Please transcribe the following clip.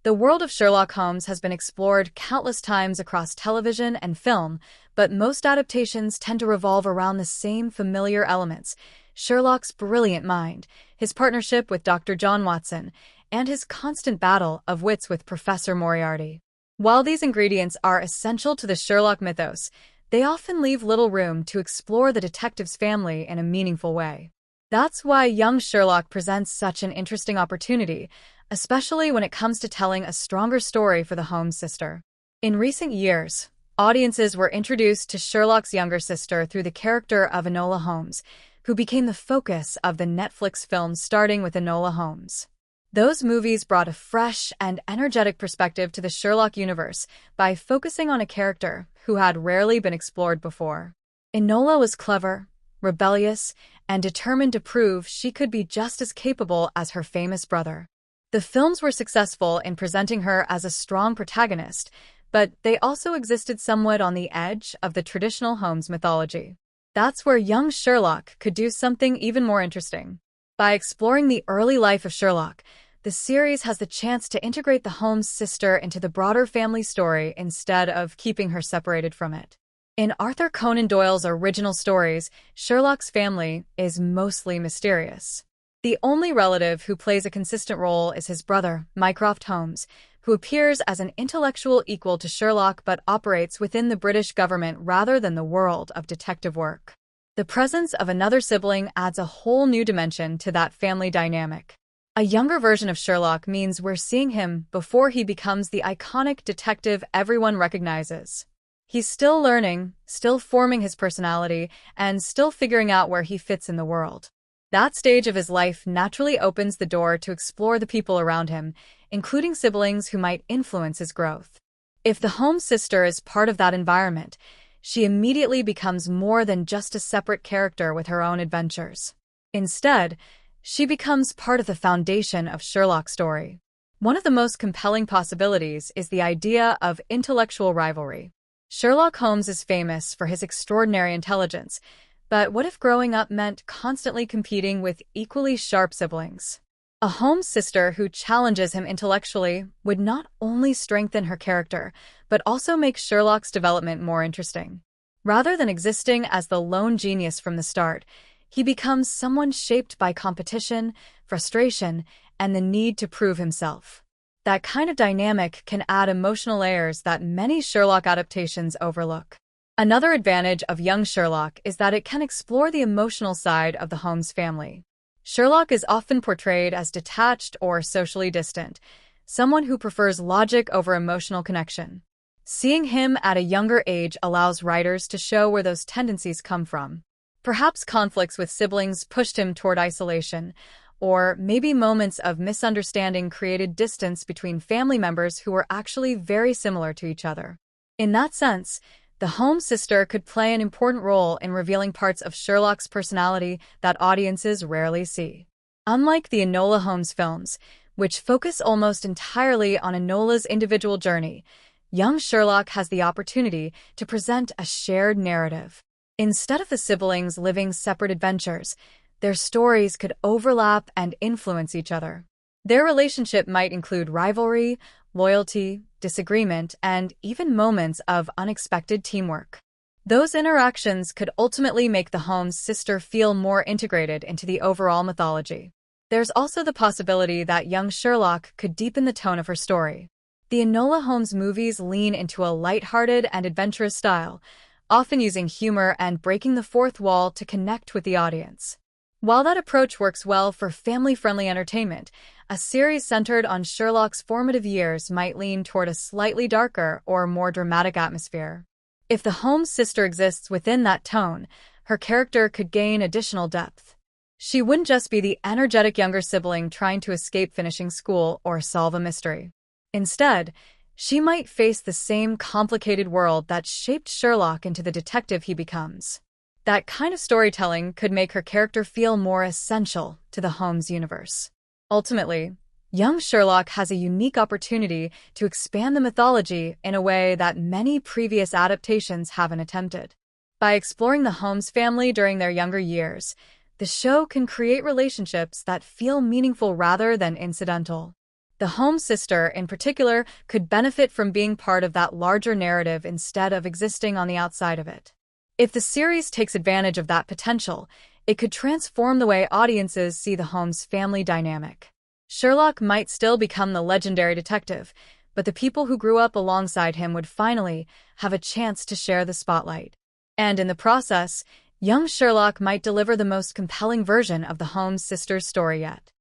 The world of Sherlock Holmes has been explored countless times across television and film, but most adaptations tend to revolve around the same familiar elements: Sherlock's brilliant mind, his partnership with Dr. John Watson, and his constant battle of wits with Professor Moriarty. While these ingredients are essential to the Sherlock mythos, they often leave little room to explore the detective's family in a meaningful way. That's why Young Sherlock presents such an interesting opportunity, especially when it comes to telling a stronger story for the Holmes sister. In recent years, audiences were introduced to Sherlock's younger sister through the character of Enola Holmes, who became the focus of the Netflix films starting with Enola Holmes. Those movies brought a fresh and energetic perspective to the Sherlock universe by focusing on a character who had rarely been explored before. Enola was clever, rebellious, and determined to prove she could be just as capable as her famous brother. The films were successful in presenting her as a strong protagonist, but they also existed somewhat on the edge of the traditional Holmes mythology. That's where Young Sherlock could do something even more interesting. By exploring the early life of Sherlock, the series has the chance to integrate the Holmes sister into the broader family story instead of keeping her separated from it. In Arthur Conan Doyle's original stories, Sherlock's family is mostly mysterious. The only relative who plays a consistent role is his brother, Mycroft Holmes, who appears as an intellectual equal to Sherlock but operates within the British government rather than the world of detective work. The presence of another sibling adds a whole new dimension to that family dynamic. A younger version of Sherlock means we're seeing him before he becomes the iconic detective everyone recognizes. He's still learning, still forming his personality, and still figuring out where he fits in the world. That stage of his life naturally opens the door to explore the people around him, including siblings who might influence his growth. If the Holmes sister is part of that environment, she immediately becomes more than just a separate character with her own adventures. Instead, she becomes part of the foundation of Sherlock's story. One of the most compelling possibilities is the idea of intellectual rivalry. Sherlock Holmes is famous for his extraordinary intelligence, but what if growing up meant constantly competing with equally sharp siblings? A Holmes sister who challenges him intellectually would not only strengthen her character, but also make Sherlock's development more interesting. Rather than existing as the lone genius from the start, he becomes someone shaped by competition, frustration, and the need to prove himself. That kind of dynamic can add emotional layers that many Sherlock adaptations overlook. Another advantage of Young Sherlock is that it can explore the emotional side of the Holmes family. Sherlock is often portrayed as detached or socially distant, someone who prefers logic over emotional connection. Seeing him at a younger age allows writers to show where those tendencies come from. Perhaps conflicts with siblings pushed him toward isolation, or maybe moments of misunderstanding created distance between family members who were actually very similar to each other. In that sense, the Holmes sister could play an important role in revealing parts of Sherlock's personality that audiences rarely see. Unlike the Enola Holmes films, which focus almost entirely on Enola's individual journey, Young Sherlock has the opportunity to present a shared narrative. Instead of the siblings living separate adventures, their stories could overlap and influence each other. Their relationship might include rivalry, loyalty, disagreement, and even moments of unexpected teamwork. Those interactions could ultimately make the Holmes sister feel more integrated into the overall mythology. There's also the possibility that Young Sherlock could deepen the tone of her story. The Enola Holmes movies lean into a lighthearted and adventurous style, often using humor and breaking the fourth wall to connect with the audience. While that approach works well for family-friendly entertainment, a series centered on Sherlock's formative years might lean toward a slightly darker or more dramatic atmosphere. If the Holmes sister exists within that tone, her character could gain additional depth. She wouldn't just be the energetic younger sibling trying to escape finishing school or solve a mystery. Instead, she might face the same complicated world that shaped Sherlock into the detective he becomes. That kind of storytelling could make her character feel more essential to the Holmes universe. Ultimately, Young Sherlock has a unique opportunity to expand the mythology in a way that many previous adaptations haven't attempted. By exploring the Holmes family during their younger years, the show can create relationships that feel meaningful rather than incidental. The Holmes sister, in particular, could benefit from being part of that larger narrative instead of existing on the outside of it. If the series takes advantage of that potential, it could transform the way audiences see the Holmes family dynamic. Sherlock might still become the legendary detective, but the people who grew up alongside him would finally have a chance to share the spotlight. And in the process, young Sherlock might deliver the most compelling version of the Holmes sisters' story yet.